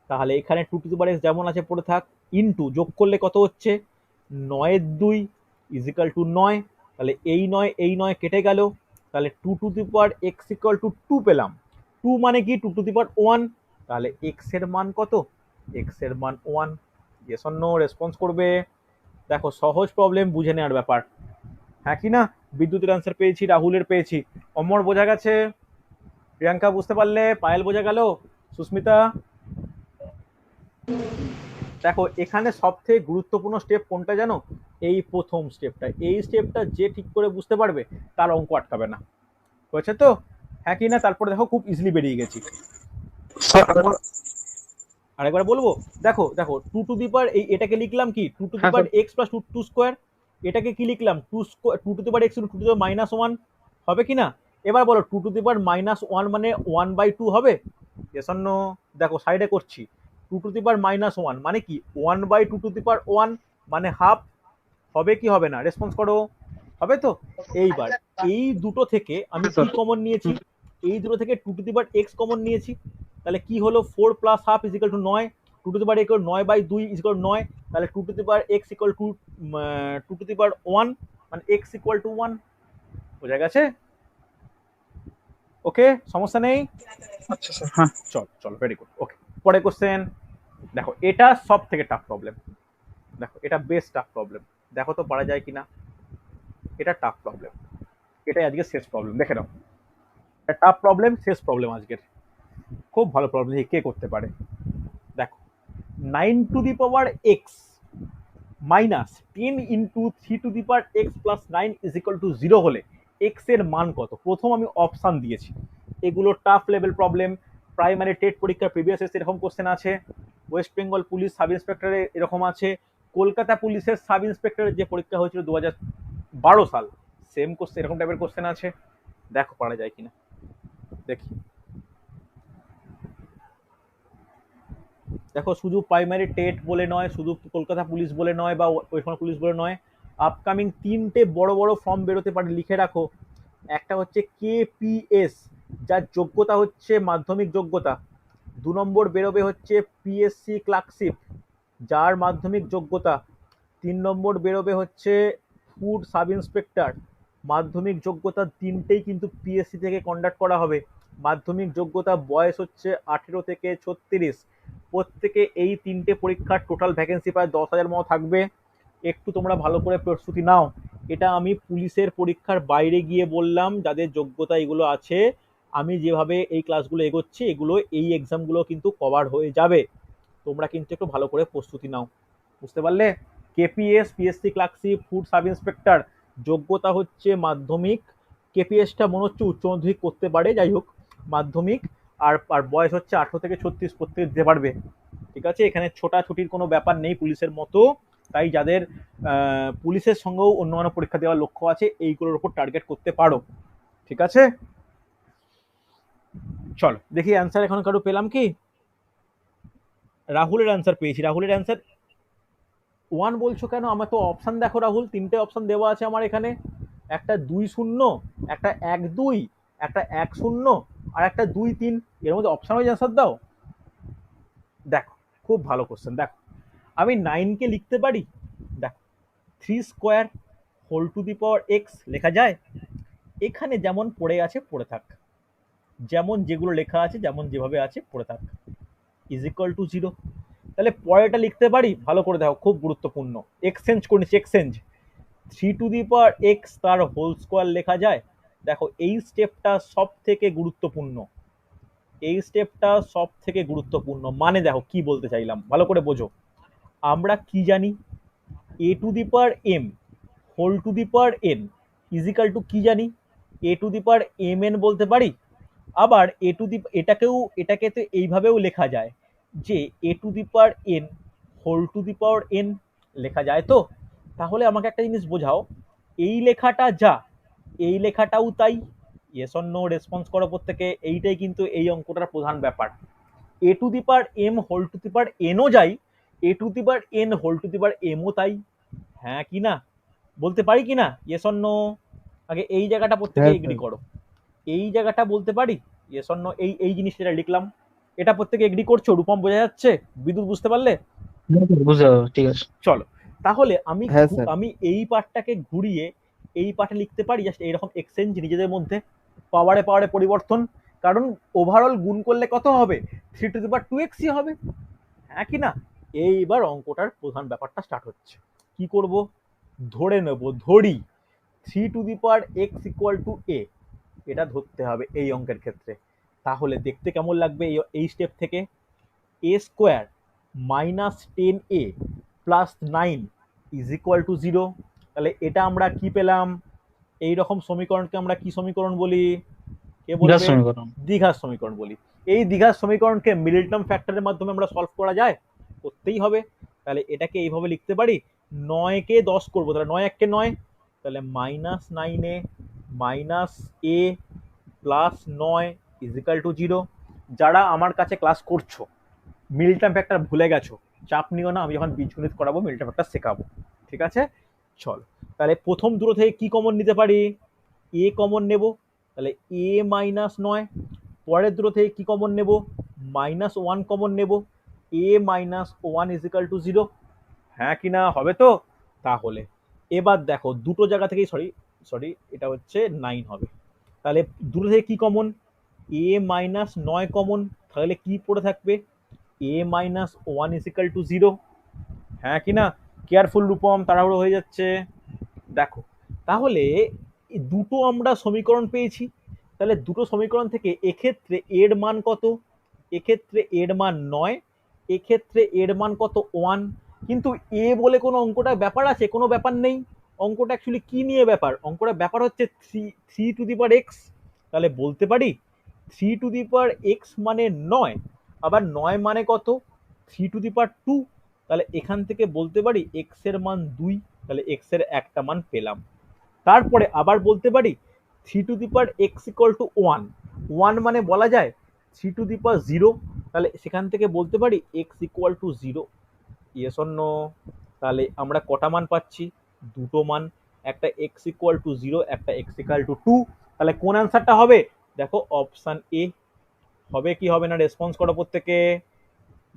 তাহলে এখানে two to the power x যেমন আছে পড়ে থাক, ইন্টু যোগ করলে কত হচ্ছে 9/2 ইজিক্যাল টু 9, তাহলে এই 9 কেটে গেল, তাহলে two to the power x equal to 2 পেলাম। 2 মানে কি? টু টু দি পাওয়ার 1, তাহলে এক্স এর মান কত? এক্স এর মান 1। ইয়েস অর নো রেসপন্স করবে। দেখো সহজ প্রবলেম, বুঝে নেওয়ার ব্যাপার, হ্যাঁ কি না? বিদ্যুতের অ্যান্সার পেয়েছি, রাহুলের পেয়েছি, অমর বোঝা গেছে, প্রিয়াঙ্কা বুঝতে পারলে, পায়েল বোঝা গেল, সুস্মিতা। দেখো এখানে সব থেকে গুরুত্বপূর্ণ স্টেপ কোনটা জানো? এই প্রথম স্টেপটা, এই স্টেপটা যে ঠিক করে বুঝতে পারবে তার অঙ্ক আটকাবে না, হয়েছে তো, হ্যাঁ কি না? তারপরে দেখো খুব ইজিলি বেরিয়ে গেছি। আরেকবার বলবো, দেখো দেখো টু টু দি পাওয়ার এটাকে লিখলাম কি টু টু দি হ্যাঁ, power x plus two square, এটাকে কি লিখলাম two to the power x two to the power minus one, হবে কি না? এবার বলো two to the power minus one মানে 1/2 হবে? Yes or no? দেখো সাইডে করছি, two to the power minus one মানে কি 1/2 টু দি পাওয়ার ওয়ান মানে হাফ, হবে কি হবে না? রেসপন্স করো, হবে তো? এইবার এই দুটো থেকে আমি কি কমন নিয়েছি? এই দুটো থেকে two to the power x common নিয়েছি, তাহলে কি হলো 4 plus half equal to 9, two to the power equal 9/2 equal 9, তাহলে two to the power x equal to two to the power 1 মানে এক্স ইকুয়াল টু 1, বোঝা গেছে? ওকে, সমস্যা নেই। আচ্ছা স্যার, হ্যাঁ। চলো ভেরি গুড, ওকে। পরে কোশ্চেন, দেখো এটা সব থেকে টাফ প্রবলেম, দেখো এটা বেস্ট টাফ প্রবলেম, দেখো তো পারা যায় কিনা। এটা টাফ প্রবলেম, এটাই আজকে শেষ প্রবলেম, দেখে নাও, টাফ প্রবলেম, শেষ প্রবলেম আজকের, খুব ভালো প্রবলেম, কে করতে পারে। দেখো 9 two the power x minus 10 into 3 to the power x plus 9 is equal to 0 হলে এক্স এর মান কত? প্রথম আমি অপশান দিয়েছি, এগুলো tough level problem, primary TET পরীক্ষার প্রিভিয়াস এসে এরকম কোশ্চেন আছে, ওয়েস্ট বেঙ্গল পুলিশ সাব ইন্সপেক্টরে এরকম আছে, কলকাতা পুলিশের সাব ইন্সপেক্টরের যে পরীক্ষা হয়েছিল 2012 সাল, সেম কোশ্চেন, এরকম টাইপের কোশ্চেন আছে, দেখো পারা যায় কিনা, দেখি। দেখো শুধু প্রাইমারি টেট বলে নয়, শুধু কলকাতা পুলিশ বলে নয় বা ওয়েস্ট বেঙ্গল পুলিশ বলে নয়, আপকামিং 3টে বড় বড় ফর্ম বেরোতে পারে, লিখে রাখো। একটা হচ্ছে কেপিএস, যার যোগ্যতা হচ্ছে মাধ্যমিক যোগ্যতা। 2 নম্বর বেরোবে হচ্ছে পিএসসি ক্লার্কশিপ, যার মাধ্যমিক যোগ্যতা। 3 নম্বর বেরোবে হচ্ছে ফুড সাব ইন্সপেক্টর, মাধ্যমিক যোগ্যতা। তিনটেই কিন্তু পিএসসি থেকে কন্ডাক্ট করা হবে, মাধ্যমিক যোগ্যতা, বয়স হচ্ছে 18 থেকে 36। প্রত্যেকে এই 3টে পরীক্ষার টোটাল ভ্যাকেন্সি প্রায় 10,000 মতো থাকবে, একটু তোমরা ভালো করে প্রস্তুতি নাও। এটা আমি পুলিশের পরীক্ষার বাইরে গিয়ে বললাম, যাদের যোগ্যতা এগুলো আছে, আমি যেভাবে এই ক্লাসগুলো এগোচ্ছি এগুলো এই এক্সামগুলো কিন্তু কভার হয়ে যাবে, তোমরা কিন্তু একটু ভালো করে প্রস্তুতি নাও, বুঝতে পারলে? KPS, PSC clerkship, food sub inspector, যোগ্যতা হচ্ছে মাধ্যমিক, কেপিএসটা মনে হচ্ছে উচ্চ মাধ্যমিক করতে পারে, যাই হোক মাধ্যমিক, আর আর বয়স হচ্ছে 18 থেকে 36, প্রত্যেকে দিতে পারবে, ঠিক আছে? এখানে ছোটাছুটির কোনো ব্যাপার নেই পুলিশের মতো, তাই যাদের পুলিশের সঙ্গেও অন্যান্য পরীক্ষা দেওয়ার লক্ষ্য আছে এইগুলোর উপর টার্গেট করতে পারো, ঠিক আছে? চলো দেখি অ্যান্সার এখন কারো পেলাম কি? রাহুলের অ্যান্সার পেয়েছি, রাহুলের অ্যান্সার 1 বলছো কেন? আমার তো অপশান দেখো রাহুল, 3টে অপশান দেওয়া আছে আমার এখানে, একটা 2-0, একটা 1-2, একটা 1-0 আর একটা 2-3, এর মধ্যে অপশান ওয়াইজ অ্যান্সার দাও। দেখো খুব ভালো কোশ্চেন, দেখো আমি 9কে লিখতে পারি, দেখো 3² whole to the power x লেখা যায়? এখানে যেমন পড়ে আছে পড়ে থাক, যেমন যেগুলো লেখা আছে যেমন যেভাবে আছে পড়ে থাক, ইজ ইকুয়াল টু 0। তাহলে পরেরটা লিখতে পারি, ভালো করে দেখো, খুব গুরুত্বপূর্ণ, এক্সচেঞ্জ করে নিচ্ছি, exchange. 3 to the power x তার হোল স্কোয়ার লেখা যায়? দেখো এই স্টেপটা সব থেকে গুরুত্বপূর্ণ, এই স্টেপটা সব থেকে গুরুত্বপূর্ণ। মানে দেখো কি বলতে চাইলাম, ভালো করে বোঝো। আমরা কি জানি? A to the power m whole to the power n equal to কি জানি? A to the power m n বলতে পারি। আবার এ টু দি এটাকে তো এইভাবেও লেখা যায় যে a to the power n whole to the power n লেখা যায় তো। তাহলে আমাকে একটা জিনিস বোঝাও, এই লেখাটা যা এই লেখাটাও তাই। ইয়েস অর নো রেসপন্স করো প্রত্যেকে, এইটাই কিন্তু এই অঙ্কটার প্রধান ব্যাপার। A to the power m whole to the power এনও যাই, a to the power n whole to the power এমও তাই। হ্যাঁ কি না বলতে পারি কি না? Yes or no? আগে এই জায়গাটা প্রত্যেকে হ্যাঁ, এগ্রি স্যার। করো, এই জায়গাটা বলতে পারি? Yes or no? এই এই জিনিসটা লিখলাম, এটা প্রত্যেকে এগ্রি করছো? রূপম বোঝা যাচ্ছে? বিদ্যুৎ বুঝতে পারলে? বুঝতে পারবো, ঠিক আছে। চলো, তাহলে হ্যাঁ, স্যার। আমি এই পার্টটাকে ঘুরিয়ে এই পার্টে লিখতে পারি জাস্ট এইরকম এক্সচেঞ্জ নিজেদের মধ্যে, পাওয়ারে পাওয়ারে পরিবর্তন। কারণ ওভারঅল গুণ করলে কত হবে? 3 টু দি পাওয়ার 2x হবে। হ্যাঁ কি না? এইবার অঙ্কটার প্রধান ব্যাপারটা স্টার্ট হচ্ছে। কি করব? ধরে নেব, ধরি 3 to the power x equal to a, এটা ধরতে হবে এই অঙ্কের ক্ষেত্রে। তাহলে দেখতে কেমন লাগবে এই স্টেপ থেকে? A square minus 10a plus 9 is equal to 0। তাহলে এটা আমরা কি পেলাম? এইরকম সমীকরণকে আমরা কি সমীকরণ বলি? কে বিরাট বলবে? সমীকরণ। দ্বিঘাত সমীকরণ বলি। এই দ্বিঘাত সমীকরণকে মিডল টার্ম ফ্যাক্টরের মাধ্যমে আমরা সলভ করা যায়? করতেই হবে। তাহলে এটাকে এইভাবে লিখতে পারি, 9কে 10 করবো, তাহলে 9 1 9, তাহলে -9a minus A plus 9 equal to 0। যারা আমার কাছে ক্লাস করছো মিডল টার্ম ফ্যাক্টর ভুলে গেছো, চাপ নিও না, আমি যখন বীজগণিত করাবো মিডল টার্ম ফ্যাক্টর শেখাবো, ঠিক আছে? চল, তাহলে প্রথম দুটো থেকে কি কমন নিতে পারি? এ কমন নেব, তাহলে এ -9। পরের দুটো থেকে কি কমন নেব? -1 কমন নেব, এ -1 ইজিক্যাল টু 0। হ্যাঁ কি না? হবে তো? তাহলে এবার দেখো দুটো জায়গা থেকেই, সরি সরি, এটা হচ্ছে 9 হবে। তাহলে দুটো থেকে কি কমন? এ -9 কমন, তাহলে কি পড়ে থাকবে? এ -1 ইজিক্যাল টু 0। হ্যাঁ কি না? কেয়ারফুল রূপম, তাড়াহুড়ো হয়ে যাচ্ছে। দেখো, তাহলে এই দুটো আমরা সমীকরণ পেয়েছি। তাহলে দুটো সমীকরণ থেকে এক্ষেত্রে এর মান কত? এক্ষেত্রে এর মান 9, এক্ষেত্রে এর মান কত? 1। কিন্তু এ বলে কোনো অঙ্কটা ব্যাপার আছে? কোনো ব্যাপার নেই। অঙ্কটা অ্যাকচুয়ালি কি নিয়ে ব্যাপার? অঙ্কটা ব্যাপার হচ্ছে 3 টু দি পাওয়ার এক্স। তাহলে বলতে পারি 3 টু দি পাওয়ার এক্স মানে 9, আবার 9 মানে কত? 3 টু দি পাওয়ার 2। তাহলে এখান থেকে বলতে পারি এক্স এর মান 2, তাহলে এক্স এর একটা মান পেলাম। তারপরে আবার বলতে পারি 3 to the power x equal two 1, 1 মানে বলা যায় 3 টু দি পাওয়ার 0। তাহলে সেখান থেকে বলতে পারি x equal to 0। Yes or no? তাহলে আমরা কটা মান পাচ্ছি? দুটো মান, একটা এক্স ইকুয়াল টু 0, একটা এক্স ইকুয়াল টু 2। তাহলে কোন অ্যান্সারটা হবে? দেখো অপশন এ। হবে কি হবে না? রেসপন্স করো প্রত্যেকে।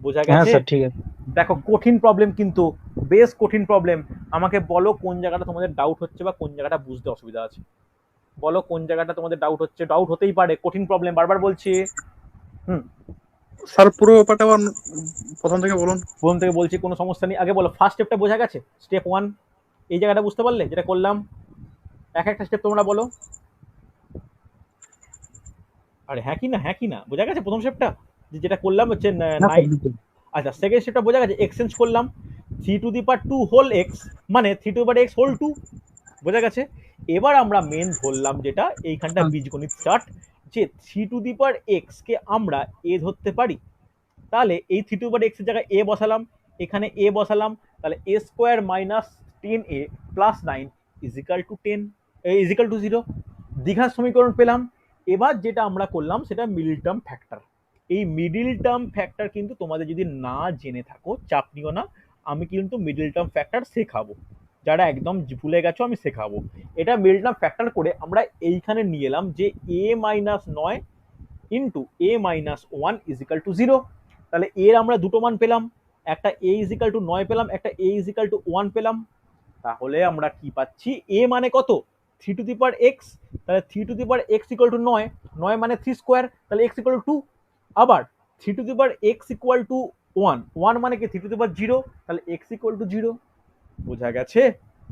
বোঝা হ্যাঁ গেছে? স্যার, ঠিক আছে। দেখো কঠিন প্রবলেম কিন্তু, বেশ কঠিন প্রবলেম। আমাকে বলো কোন জায়গাটা তোমাদের ডাউট হচ্ছে বা কোন জায়গাটা বুঝতে অসুবিধা আছে। বলো কোন জায়গাটা তোমাদের ডাউট হচ্ছে। ডাউট হতেই পারে, কঠিন প্রবলেম, বারবার বলছি। স্যার পুরো ব্যাপারটা আবার প্রথম থেকে বলুন। প্রথম থেকে বলছি, কোনো সমস্যা নেই। আগে বলো ফার্স্ট স্টেপটা বোঝা গেছে? স্টেপ 1 এই জায়গাটা বুঝতে পারলে যেটা করলাম? এক একটা স্টেপ তোমরা বলো। আরে হ্যাঁ কি না? হ্যাঁ কি না? বোঝা গেছে প্রথম স্টেপটা যেটা করলাম হচ্ছে হ্যাঁ 9? স্যার, বুঝতে পেরেছি। আচ্ছা, সেকেন্ড স্টেপটা বোঝা গেছে? এক্সচেঞ্জ করলাম, 3 to the power 2 whole x মানে 3 to the power x whole 2। বোঝা গেছে? এবার আমরা মেন ধরলাম যেটা এইখানটা বীজগণিত স্টার্ট, যে 3 টু দি পাওয়ার এক্স কে আমরা এ ধরতে পারি। তাহলে এই 3 টু দি পাওয়ার এক্স এর জায়গায় এ বসালাম, এখানে এ বসালাম, তাহলে a square minus 10a plus 9 equal to 10 is equal to 0। দ্বিঘাত সমীকরণ পেলাম। এবার যেটা আমরা করলাম সেটা মিডল টার্ম ফ্যাক্টর। এই মিডল টার্ম ফ্যাক্টর কিন্তু তোমাদের যদি না জেনে থাকো চাপ নিও না, আমি কিন্তু মিডল টার্ম ফ্যাক্টর শেখাবো। যারা একদম ভুলে গেছো আমি শেখাবো। এটা মিডল টার্ম ফ্যাক্টর করে আমরা এইখানে নিয়ে এলাম যে a minus 9 into a minus 1 is equal to 0। তাহলে এর আমরা দুটো মান পেলাম, একটা এ ইজিক্যাল টু 9 পেলাম, একটা এ ইজিক্যাল টু 1 পেলাম। তাহলে আমরা কি পাচ্ছি, এ মানে কত 3 টু দি পাওয়ার x, তাহলে 3 to the power x equal two 9, 9 মানে 3 স্কোয়ার, তাহলে x ইকুয়াল টু 2। আবার 3 to the power x equal two 1, 1 মানে কি 3 টু দি পাওয়ার 0, তাহলে x ইকুয়াল টু 0। বোঝা গেছে?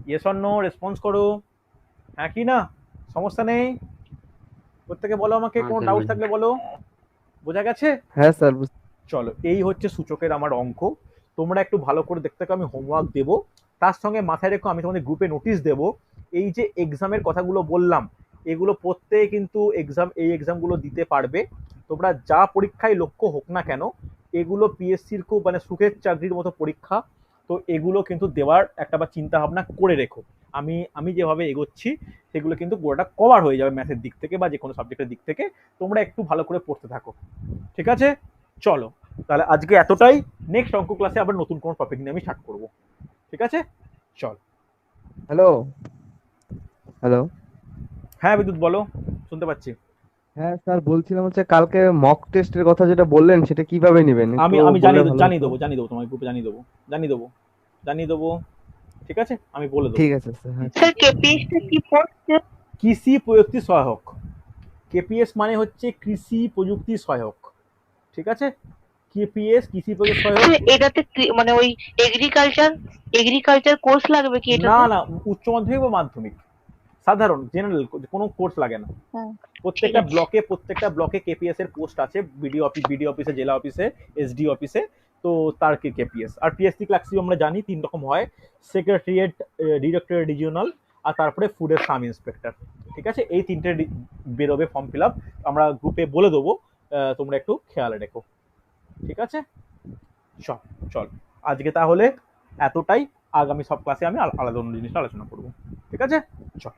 ইয়েস অর নো রেসপন্স করো, হ্যাঁ কি না, সমস্যা নেই। প্রত্যেকে বলো আমাকে, কোনো ডাউট থাকলে বলো। বোঝা গেছে? হ্যাঁ স্যার। চলো, এই হচ্ছে সূচকের আমার অঙ্ক। তোমরা একটু ভালো করে দেখতে থাকো, আমি হোমওয়ার্ক দেবো, তার সঙ্গে মাথায় রেখো আমি তোমাদের গ্রুপে নোটিশ দেবো। এই যে এক্সামের কথাগুলো বললাম, এগুলো প্রত্যেকে কিন্তু এই এক্সামগুলো দিতে পারবে। তোমরা যা পরীক্ষায় লক্ষ্য হোক না কেন, এগুলো পিএসসির খুব মানে সুখের চাকরির মতো পরীক্ষা। তো এগুলো কিন্তু দেওয়ার একটা বা চিন্তা ভাবনা করে রেখো। আমি যেভাবে এগোচ্ছি সেগুলো কিন্তু গোটাটা কভার হয়ে যাবে ম্যাথের দিক থেকে বা যে কোনো সাবজেক্টের দিক থেকে। তোমরা একটু ভালো করে পড়তে থাকো, ঠিক আছে? চলো তাহলে আজকে এতটাই। নেক্সট অঙ্ক ক্লাসে আবার নতুন কোনো টপিক নিয়ে আমি স্টার্ট করবো, ঠিক আছে? চল। Hello hello. হ্যাঁ বিদ্যুৎ বলো, শুনতে পাচ্ছি। হ্যাঁ স্যার, বলছিলাম হচ্ছে কালকে মক টেস্টের কথা যেটা বললেন সেটা কিভাবে নেবেন আমি একটু আমি বললে ভালো জানিয়ে হতো। দেবো, তোমার গ্রুপে জানিয়ে দেবো, ঠিক আছে? আমি বলে দেবো। ঠিক আছে স্যার। হ্যাঁ স্যার কেপিএসটা কি পোস্ট? কৃষি প্রযুক্তি সহায়ক, কেপিএস মানে হচ্ছে কৃষি প্রযুক্তি সহায়ক, ঠিক আছে? কেপিএস কৃষি প্রযুক্তি সহায়ক। স্যার এটাতে মানে ওই এগ্রিকালচার কোর্স লাগবে কি না এটাতে? না, উচ্চ মাধ্যমিক বা মাধ্যমিক, সাধারণ জেনারেল, কোনো কোর্স লাগে না। হ্যাঁ, প্রত্যেকটা ঠিক আছে। ব্লকে কেপিএস এর পোস্ট আছে, বিডিও অফিসে, জেলা অফিসে, এসডি অফিসে। তো তার কি কেপিএস আর পিএসসি ক্লাসি আমরা জানি 3 রকম হয়, সেক্রেটারিয়েট, ডিরেক্টরেট রিজিওনাল, আর তারপরে ফুডের সাব ইন্সপেক্টর, ঠিক আছে? এই 3টে বেরোবে ফর্ম ফিল আপ, আমরা গ্রুপে বলে দেবো, তোমরা একটু খেয়াল রেখো, ঠিক আছে? চল চল, আজকে তাহলে এতটাই। আগামী সব ক্লাসে আমি আলাদা অন্য জিনিসটা আলোচনা করবো, ঠিক আছে? চল।